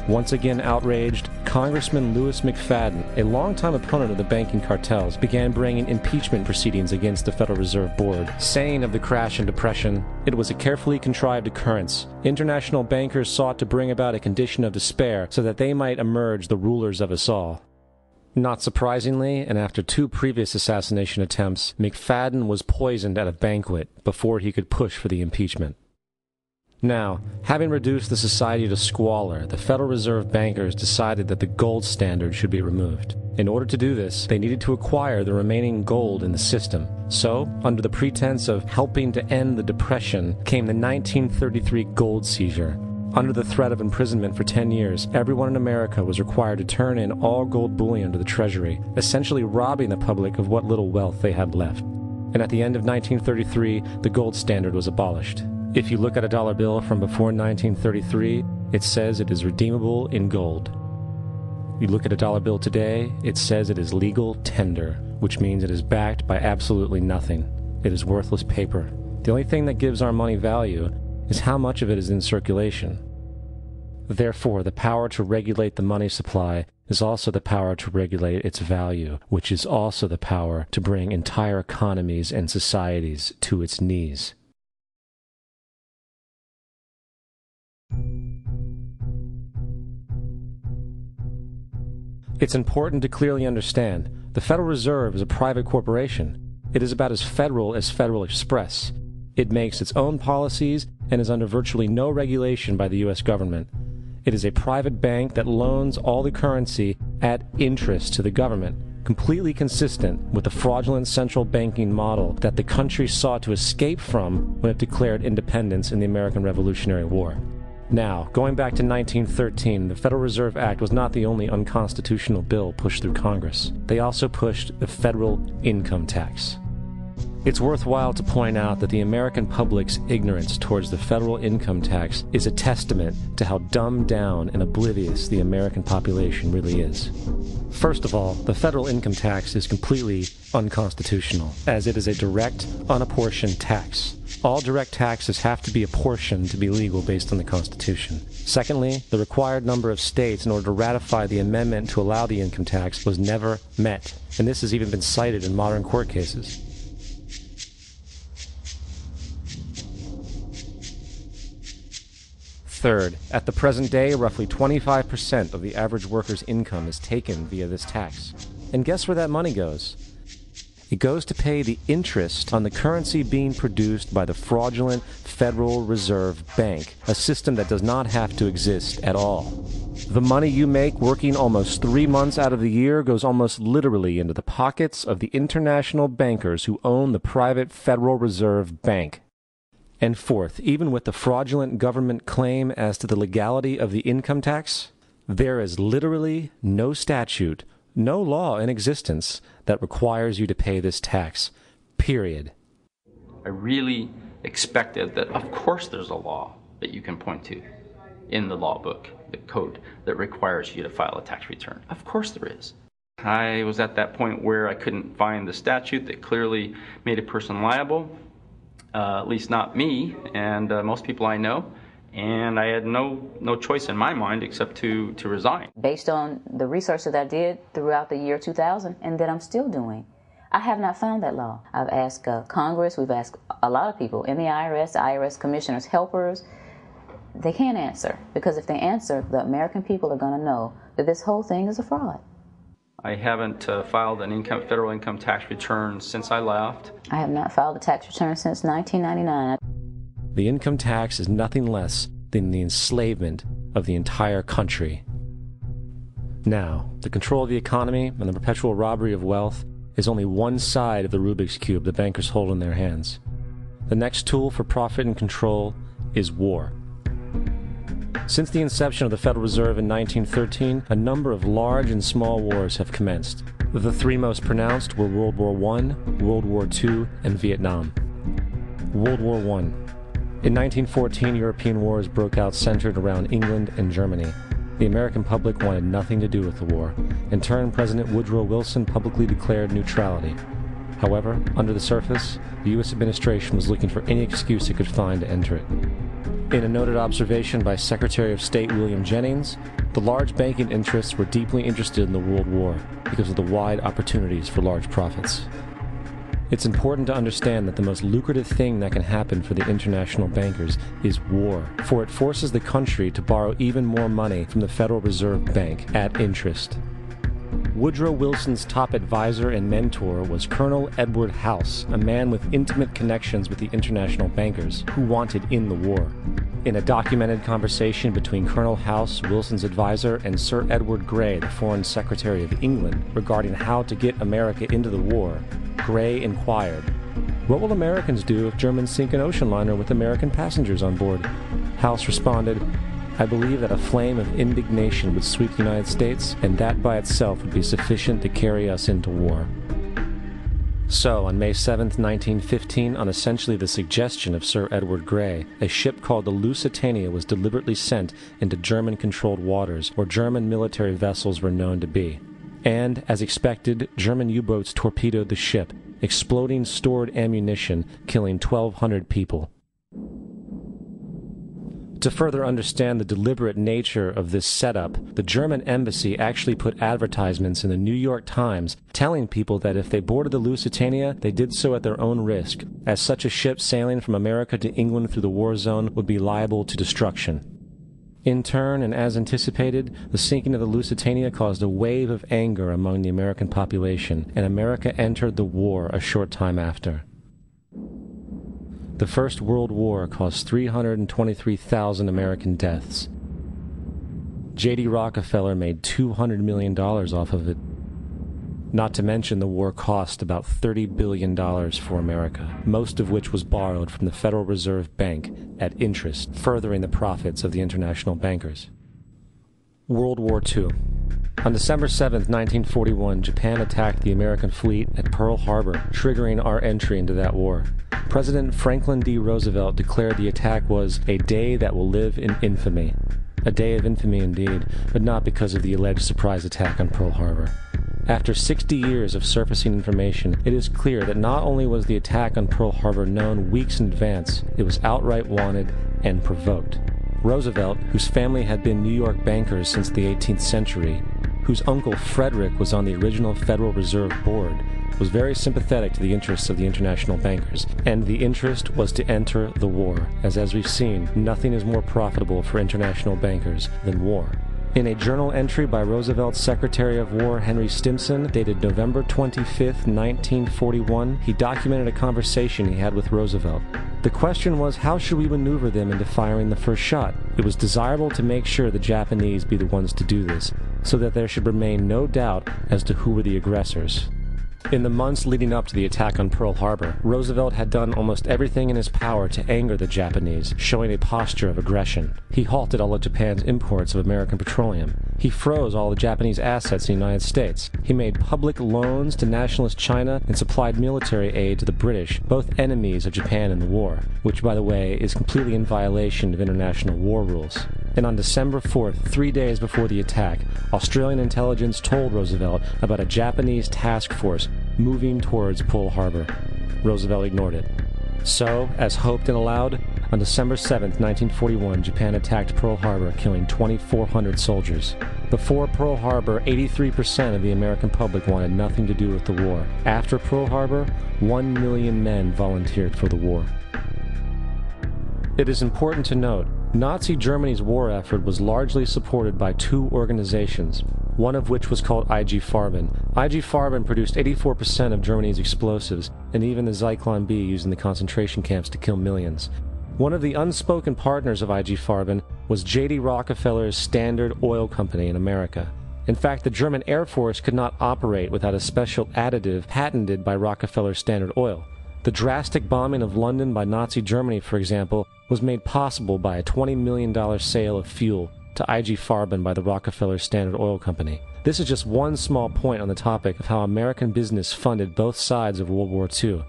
Once again outraged, Congressman Louis McFadden, a longtime opponent of the banking cartels, began bringing impeachment proceedings against the Federal Reserve Board, saying of the crash and depression, "It was a carefully contrived occurrence. International bankers sought to bring about a condition of despair so that they might emerge the rulers of us all." Not surprisingly, and after 2 previous assassination attempts, McFadden was poisoned at a banquet before he could push for the impeachment. Now, having reduced the society to squalor, the Federal Reserve bankers decided that the gold standard should be removed. In order to do this, they needed to acquire the remaining gold in the system. So, under the pretense of helping to end the Depression, came the 1933 gold seizure. Under the threat of imprisonment for 10 years, everyone in America was required to turn in all gold bullion to the Treasury, essentially robbing the public of what little wealth they had left. And at the end of 1933, the gold standard was abolished. If you look at a dollar bill from before 1933, it says it is redeemable in gold. You look at a dollar bill today, it says it is legal tender, which means it is backed by absolutely nothing. It is worthless paper. The only thing that gives our money value is how much of it is in circulation. Therefore, the power to regulate the money supply is also the power to regulate its value, which is also the power to bring entire economies and societies to its knees. It's important to clearly understand the Federal Reserve is a private corporation. It is about as Federal as Federal Express. It makes its own policies and is under virtually no regulation by the U.S. government. It is a private bank that loans all the currency at interest to the government, completely consistent with the fraudulent central banking model that the country sought to escape from when it declared independence in the American Revolutionary War. Now, going back to 1913, the Federal Reserve Act was not the only unconstitutional bill pushed through Congress. They also pushed the federal income tax. It's worthwhile to point out that the American public's ignorance towards the federal income tax is a testament to how dumbed down and oblivious the American population really is. First of all, the federal income tax is completely unconstitutional, as it is a direct, unapportioned tax. All direct taxes have to be apportioned to be legal based on the Constitution. Secondly, the required number of states in order to ratify the amendment to allow the income tax was never met, and this has even been cited in modern court cases. Third, at the present day, roughly 25% of the average worker's income is taken via this tax. And guess where that money goes? It goes to pay the interest on the currency being produced by the fraudulent Federal Reserve Bank, a system that does not have to exist at all. The money you make working almost 3 months out of the year goes almost literally into the pockets of the international bankers who own the private Federal Reserve Bank. And fourth, even with the fraudulent government claim as to the legality of the income tax, there is literally no statute, no law in existence that requires you to pay this tax, period. I really expected that, of course there's a law that you can point to in the law book, the code, that requires you to file a tax return. Of course there is. I was at that point where I couldn't find the statute that clearly made a person liable, at least not me and most people I know. And I had no choice in my mind except to resign. Based on the research that I did throughout the year 2000 and that I'm still doing, I have not found that law. I've asked Congress, we've asked a lot of people in the IRS commissioners, helpers. They can't answer, because if they answer, the American people are going to know that this whole thing is a fraud. I haven't filed an federal income tax return since I left. I have not filed a tax return since 1999. The income tax is nothing less than the enslavement of the entire country. Now, the control of the economy and the perpetual robbery of wealth is only one side of the Rubik's Cube the bankers hold in their hands. The next tool for profit and control is war. Since the inception of the Federal Reserve in 1913, a number of large and small wars have commenced. The 3 most pronounced were World War I, World War II, and Vietnam. World War I. In 1914, European wars broke out centered around England and Germany. The American public wanted nothing to do with the war. In turn, President Woodrow Wilson publicly declared neutrality. However, under the surface, the U.S. administration was looking for any excuse it could find to enter it. In a noted observation by Secretary of State William Jennings, the large banking interests were deeply interested in the World War because of the wide opportunities for large profits. It's important to understand that the most lucrative thing that can happen for the international bankers is war, for it forces the country to borrow even more money from the Federal Reserve Bank at interest. Woodrow Wilson's top advisor and mentor was Colonel Edward House, a man with intimate connections with the international bankers who wanted in the war. In a documented conversation between Colonel House, Wilson's advisor, and Sir Edward Grey, the Foreign Secretary of England, regarding how to get America into the war, Grey inquired, "What will Americans do if Germans sink an ocean liner with American passengers on board?" House responded, "I believe that a flame of indignation would sweep the United States, and that by itself would be sufficient to carry us into war." So, on May 7, 1915, on essentially the suggestion of Sir Edward Grey, a ship called the Lusitania was deliberately sent into German-controlled waters, where German military vessels were known to be. And, as expected, German U-boats torpedoed the ship, exploding stored ammunition, killing 1,200 people. To further understand the deliberate nature of this setup, the German embassy actually put advertisements in the New York Times telling people that if they boarded the Lusitania, they did so at their own risk, as such a ship sailing from America to England through the war zone would be liable to destruction. In turn, and as anticipated, the sinking of the Lusitania caused a wave of anger among the American population, and America entered the war a short time after. The First World War caused 323,000 American deaths. J.D. Rockefeller made $200 million off of it. Not to mention the war cost about $30 billion for America, most of which was borrowed from the Federal Reserve Bank at interest, furthering the profits of the international bankers. World War II. On December 7, 1941, Japan attacked the American fleet at Pearl Harbor, triggering our entry into that war. President Franklin D. Roosevelt declared the attack was a day that will live in infamy. A day of infamy indeed, but not because of the alleged surprise attack on Pearl Harbor. After 60 years of surfacing information, it is clear that not only was the attack on Pearl Harbor known weeks in advance, it was outright wanted and provoked. Roosevelt, whose family had been New York bankers since the 18th century, whose uncle Frederick was on the original Federal Reserve Board, was very sympathetic to the interests of the international bankers, and the interest was to enter the war, as we've seen, nothing is more profitable for international bankers than war. In a journal entry by Roosevelt's Secretary of War Henry Stimson, dated November 25, 1941, he documented a conversation he had with Roosevelt. The question was, how should we maneuver them into firing the first shot? It was desirable to make sure the Japanese be the ones to do this, so that there should remain no doubt as to who were the aggressors. In the months leading up to the attack on Pearl Harbor, Roosevelt had done almost everything in his power to anger the Japanese, showing a posture of aggression. He halted all of Japan's imports of American petroleum. He froze all the Japanese assets in the United States. He made public loans to nationalist China and supplied military aid to the British, both enemies of Japan in the war, which, by the way, is completely in violation of international war rules. And on December 4th, 3 days before the attack, Australian intelligence told Roosevelt about a Japanese task force moving towards Pearl Harbor. Roosevelt ignored it. So, as hoped and allowed, on December 7th, 1941, Japan attacked Pearl Harbor, killing 2,400 soldiers. Before Pearl Harbor, 83% of the American public wanted nothing to do with the war. After Pearl Harbor, 1 million men volunteered for the war. It is important to note, Nazi Germany's war effort was largely supported by two organizations, one of which was called IG Farben. IG Farben produced 84% of Germany's explosives, and even the Zyklon B used in the concentration camps to kill millions. One of the unspoken partners of IG Farben was J.D. Rockefeller's Standard Oil Company in America. In fact, the German Air Force could not operate without a special additive patented by Rockefeller's Standard Oil. The drastic bombing of London by Nazi Germany, for example, was made possible by a $20 million sale of fuel to IG Farben by the Rockefeller Standard Oil Company. This is just one small point on the topic of how American business funded both sides of World War II.